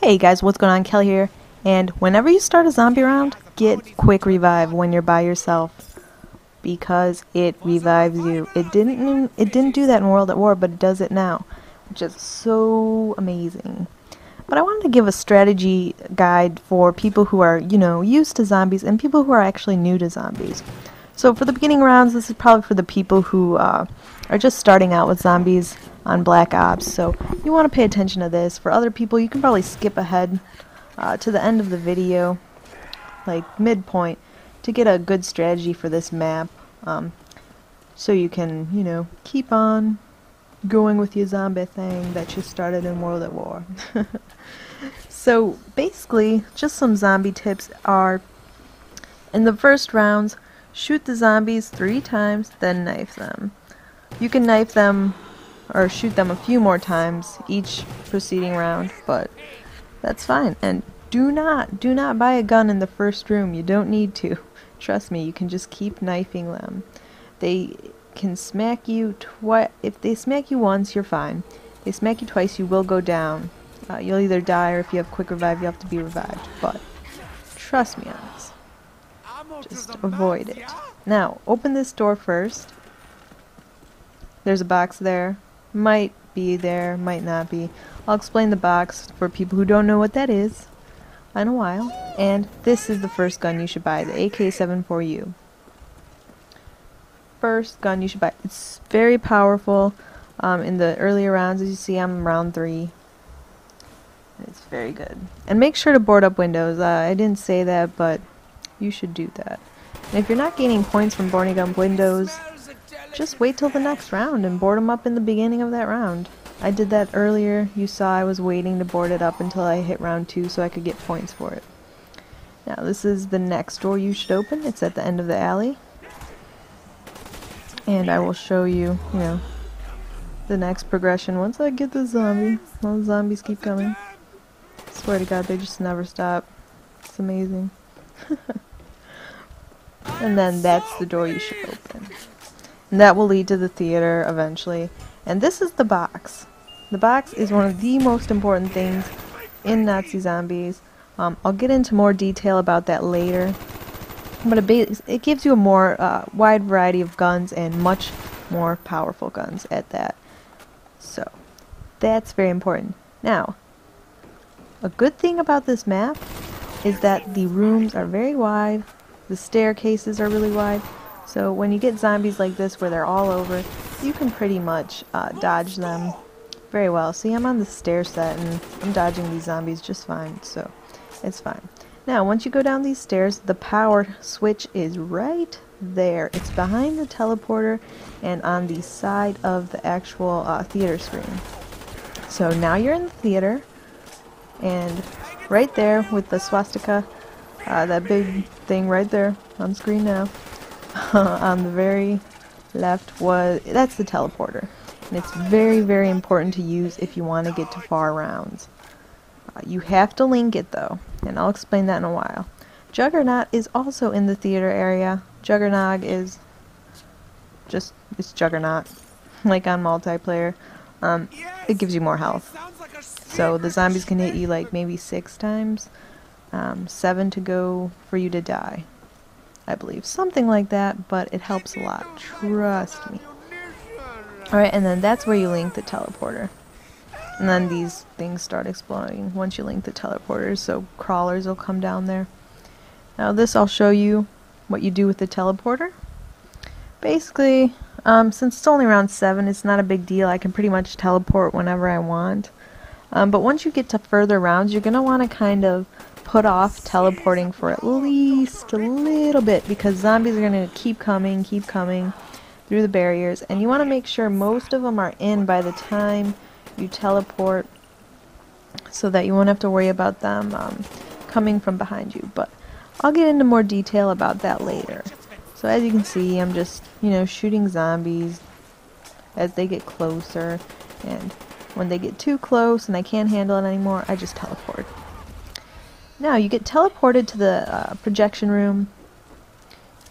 Hey guys, what's going on? Kelly here. And whenever you start a zombie round, get quick revive when you're by yourself, because it revives you. It didn't do that in World at War, but it does it now, which is so amazing. But I wanted to give a strategy guide for people who are, used to zombies and people who are actually new to zombies. So for the beginning rounds, this is probably for the people who are just starting out with zombies on Black Ops. So you want to pay attention to this. For other people, you can probably skip ahead to the end of the video, like midpoint, to get a good strategy for this map. So you can, keep on going with your zombie thing that you started in World at War. So basically, just some zombie tips are, in the first rounds, shoot the zombies 3 times, then knife them. You can knife them or shoot them a few more times each preceding round, but that's fine. And do not buy a gun in the first room. You don't need to. Trust me, you can just keep knifing them. They can smack you twice. If they smack you once, you're fine. If they smack you twice, you will go down. You'll either die, or if you have quick revive, you have to be revived. But trust me on this. Just avoid it. Now, open this door first. There's a box there. Might be there, might not be. I'll explain the box for people who don't know what that is in a while. And this is the first gun you should buy, the AK-74U. First gun you should buy. It's very powerful. In the earlier rounds, as you see, I'm round 3. It's very good. And make sure to board up windows. I didn't say that, but you should do that. And if you're not gaining points from boarding up windows, just wait till the next round and board them up in the beginning of that round. I did that earlier. You saw I was waiting to board it up until I hit round 2 so I could get points for it. Now this is the next door you should open. It's at the end of the alley. And I will show you, the next progression once I get the zombie. All the zombies keep coming. Swear to God, they just never stop. It's amazing. And then that's the door you should open. And that will lead to the theater eventually. And this is the box. The box is one of the most important things in Nazi zombies. I'll get into more detail about that later. But it gives you a more wide variety of guns and much more powerful guns at that. So that's very important. Now, a good thing about this map is that the rooms are very wide. The staircases are really wide. So when you get zombies like this where they're all over, you can pretty much dodge them very well. See, I'm on the stair set and I'm dodging these zombies just fine, so it's fine. Now, once you go down these stairs, the power switch is right there. It's behind the teleporter and on the side of the actual theater screen. So now you're in the theater, and right there with the swastika, that big thing right there on screen now, on the very left, that's the teleporter, and it's very, very important to use if you want to get to far rounds. You have to link it though, and I'll explain that in a while. Juggernaut is also in the theater area. Juggernaut is it's Juggernaut, like on multiplayer. It gives you more health, so the zombies can hit you like maybe 6 times, 7 to go for you to die, I believe. Something like that, but it helps a lot. Trust me. Alright, and then that's where you link the teleporter. And then these things start exploding once you link the teleporters, so crawlers will come down there. Now this, I'll show you what you do with the teleporter. Basically, since it's only round 7, it's not a big deal. I can pretty much teleport whenever I want. But once you get to further rounds, you're going to want to kind of put off teleporting for at least a little bit, because zombies are going to keep coming through the barriers, and you want to make sure most of them are in by the time you teleport, so that you won't have to worry about them coming from behind you. But I'll get into more detail about that later. So as you can see, I'm just, shooting zombies as they get closer, and when they get too close and I can't handle it anymore, I just teleport. Now you get teleported to the projection room,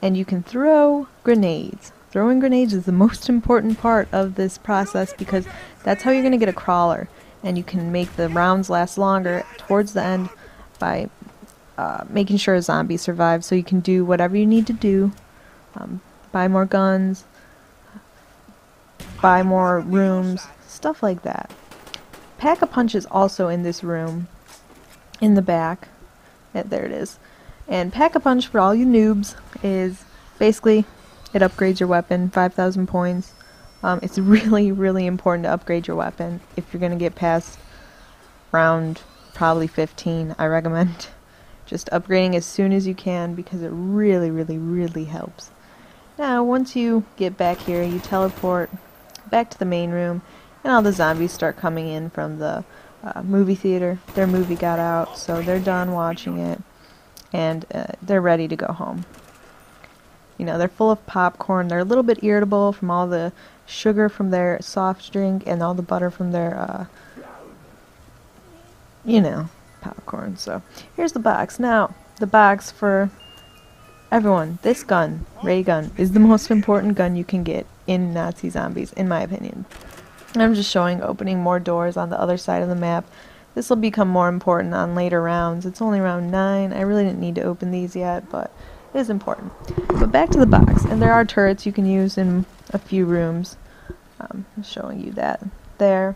and you can throw grenades. Throwing grenades is the most important part of this process, because that's how you're going to get a crawler. and you can make the rounds last longer towards the end by making sure a zombie survives. So you can do whatever you need to do, buy more guns, buy more rooms, stuff like that. Pack-a-punch is also in this room, in the back. There it is. And Pack-a-punch, for all you noobs, is basically it upgrades your weapon, 5,000 points. It's really, really important to upgrade your weapon if you're going to get past round probably 15. I recommend just upgrading as soon as you can because it really, really, really helps. Now, once you get back here, you teleport back to the main room, and all the zombies start coming in from the movie theater. Their movie got out, so they're done watching it, and they're ready to go home. You know, they're full of popcorn. They're a little bit irritable from all the sugar from their soft drink and all the butter from their, you know, popcorn. So here's the box. Now, the box for everyone. This gun, ray gun, is the most important gun you can get in Nazi Zombies, in my opinion. I'm just showing opening more doors on the other side of the map. This will become more important on later rounds. It's only round 9. I really didn't need to open these yet, but it is important. But back to the box, and there are turrets you can use in a few rooms. I'm showing you that there.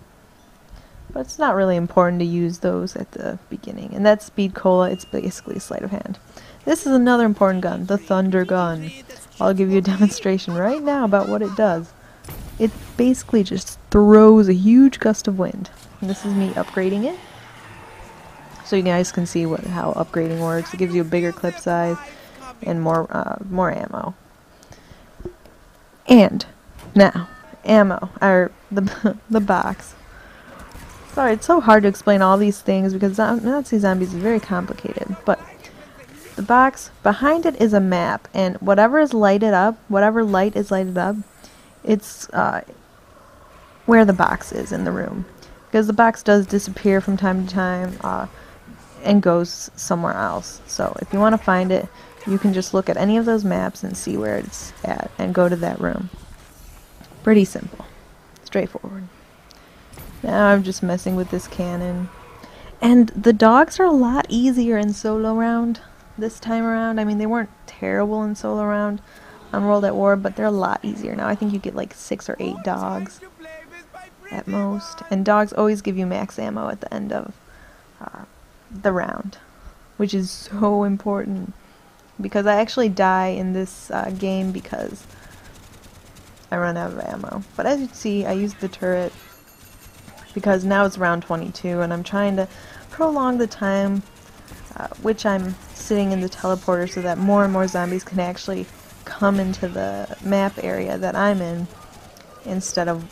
But it's not really important to use those at the beginning. And that's Speed Cola. It's basically a sleight of hand. This is another important gun, the Thunder Gun. I'll give you a demonstration right now about what it does. It basically just throws a huge gust of wind. And this is me upgrading it. So you guys can see how upgrading works. It gives you a bigger clip size and more ammo. And now, ammo, or the box. Sorry, it's so hard to explain all these things because Nazi Zombies is very complicated. But the box, behind it is a map, and whatever light is lighted up, it's where the box is in the room. Because the box does disappear from time to time and goes somewhere else. So if you want to find it, you can just look at any of those maps and see where it's at and go to that room. Pretty simple. Straightforward. Now I'm just messing with this cannon. And the dogs are a lot easier in solo round this time around. I mean, they weren't terrible in solo round on World at War, but they're a lot easier now. I think you get like 6 or 8 dogs at most. And dogs always give you max ammo at the end of the round, which is so important. Because I actually die in this game because I run out of ammo. But as you can see, I used the turret because now it's round 22 and I'm trying to prolong the time which I'm sitting in the teleporter so that more and more zombies can actually come into the map area that I'm in instead of,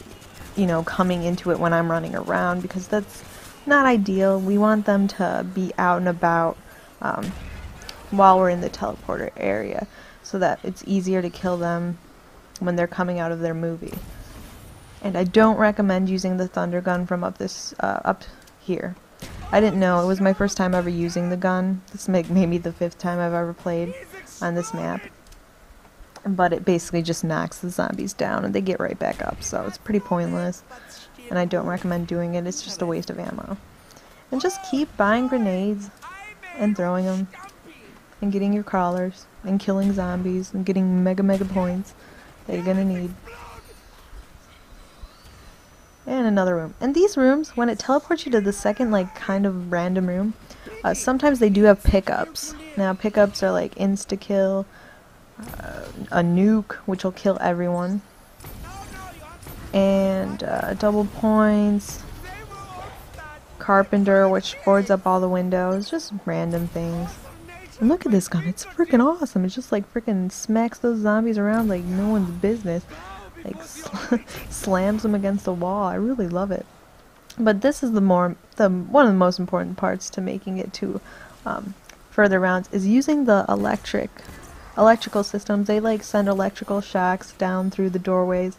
you know, coming into it when I'm running around, because that's not ideal. We want them to be out and about while we're in the teleporter area so that it's easier to kill them when they're coming out of their movie. And I don't recommend using the Thunder Gun from up here. I didn't know. It was my first time ever using the gun. This may be the 5th time I've ever played on this map. But it basically just knocks the zombies down and they get right back up. So it's pretty pointless. And I don't recommend doing it. It's just a waste of ammo. And just keep buying grenades and throwing them. And getting your crawlers. And killing zombies. And getting mega points that you're gonna need. And another room. And these rooms, when it teleports you to the second, like, kind of random room, sometimes they do have pickups. Now, pickups are like insta-kill, a nuke, which will kill everyone, and double points, carpenter, which boards up all the windows, just random things. And look at this gun, it's freaking awesome. It just like freaking smacks those zombies around like no one's business. Like slams them against the wall. I really love it. But this is one of the most important parts to making it to further rounds is using the electrical systems. They like send electrical shocks down through the doorways.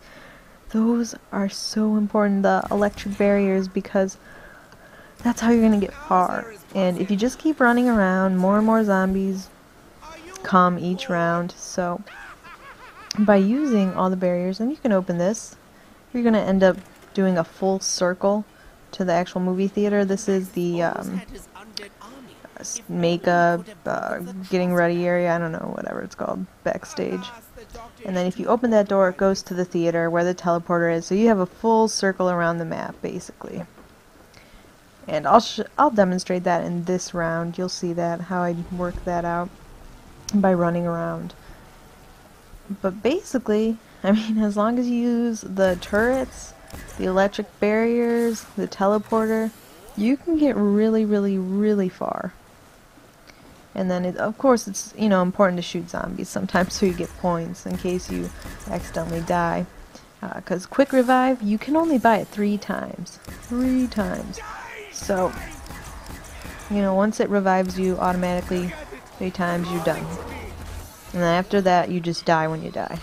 Those are so important, the electric barriers, because that's how you're gonna get far. And if you just keep running around, more and more zombies come each round. So by using all the barriers, and you can open this, you're going to end up doing a full circle to the actual movie theater. This is the makeup, getting ready area, I don't know, whatever it's called, backstage. And then if you open that door, it goes to the theater where the teleporter is, so you have a full circle around the map, basically. And I'll demonstrate that in this round. You'll see that, how I work that out by running around. But basically, I mean, as long as you use the turrets, the electric barriers, the teleporter, you can get really, really, really far. And then, of course, it's, you know, important to shoot zombies sometimes so you get points in case you accidentally die. Because quick revive, you can only buy it 3 times. 3 times. So, you know, once it revives you automatically 3 times, you're done. And then after that, you just die when you die.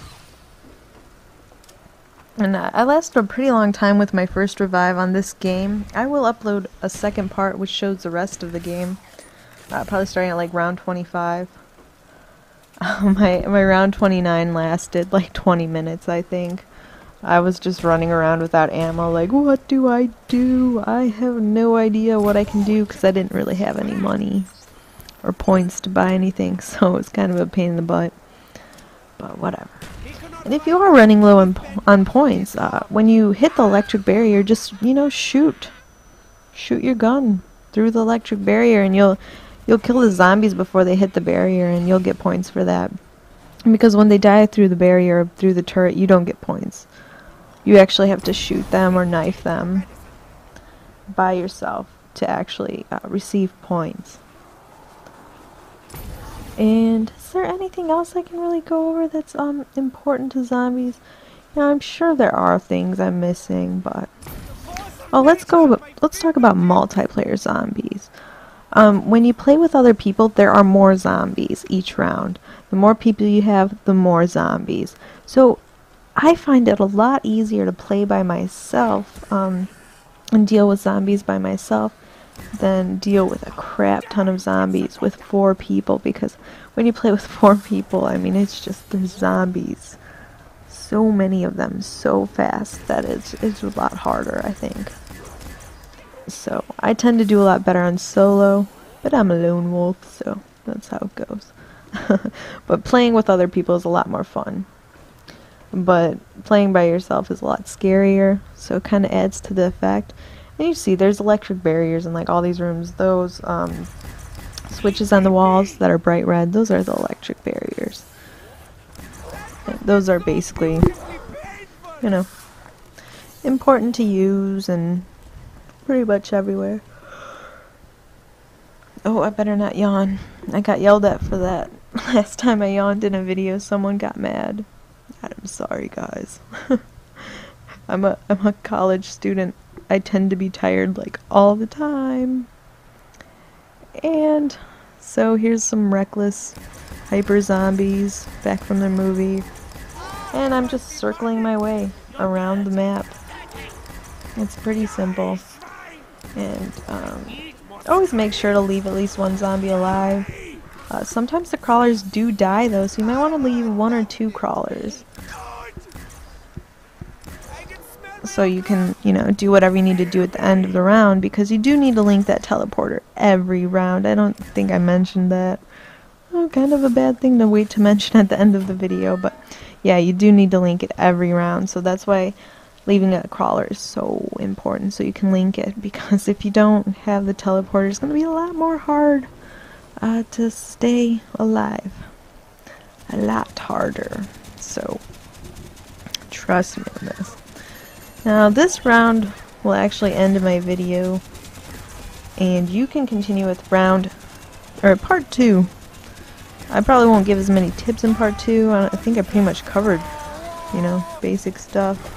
And I lasted a pretty long time with my first revive on this game. I will upload a second part which shows the rest of the game. Probably starting at like round 25. My round 29 lasted like 20 minutes, I think. I was just running around without ammo, like, what do I do? I have no idea what I can do, because I didn't really have any money or points to buy anything, so it was kind of a pain in the butt. But whatever. And if you are running low on points, when you hit the electric barrier, just, you know, shoot. Shoot your gun through the electric barrier, and you'll kill the zombies before they hit the barrier, and you'll get points for that. Because when they die through the barrier, through the turret, you don't get points. You actually have to shoot them or knife them by yourself to actually receive points. And is there anything else I can really go over that's important to zombies? You know, I'm sure there are things I'm missing, but let's talk about multiplayer zombies. When you play with other people, there are more zombies each round. The more people you have, the more zombies. So I find it a lot easier to play by myself and deal with zombies by myself than deal with a crap ton of zombies with 4 people, because when you play with 4 people, I mean, it's just, there's zombies. So many of them, so fast, that it's a lot harder, I think. So I tend to do a lot better on solo, but I'm a lone wolf, so that's how it goes. But playing with other people is a lot more fun. But playing by yourself is a lot scarier, so it kind of adds to the effect. And you see, there's electric barriers in like all these rooms. Those switches on the walls that are bright red, those are the electric barriers. And those are basically, you know, important to use and pretty much everywhere. Oh, I better not yawn. I got yelled at for that. Last time I yawned in a video, someone got mad. I'm sorry, guys. I'm a college student. I tend to be tired like all the time. And so here's some reckless hyper zombies back from their movie. And I'm just circling my way around the map. It's pretty simple. And always make sure to leave at least 1 zombie alive. Sometimes the crawlers do die though, so you might want to leave 1 or 2 crawlers. So you can, you know, do whatever you need to do at the end of the round, because you do need to link that teleporter every round. I don't think I mentioned that. Oh, kind of a bad thing to wait to mention at the end of the video, but yeah, you do need to link it every round, so that's why leaving a crawler is so important, so you can link it, because if you don't have the teleporter, it's going to be a lot more hard to stay alive. A lot harder, so trust me on this. Now this round will actually end my video, and you can continue with part 2. I probably won't give as many tips in part 2. I think I pretty much covered, you know, basic stuff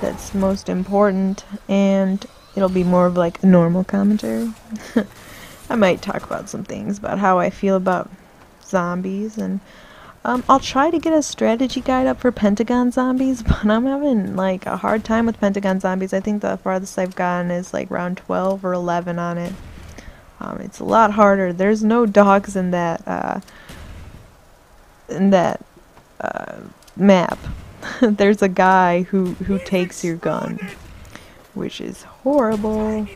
that's most important, and it'll be more of like a normal commentary. I might talk about some things about how I feel about zombies, and I'll try to get a strategy guide up for Pentagon zombies, but I'm having like a hard time with Pentagon zombies. I think the farthest I've gotten is like round 12 or 11 on it. It's a lot harder. There's no dogs in that map. There's a guy who takes your gun. which is horrible.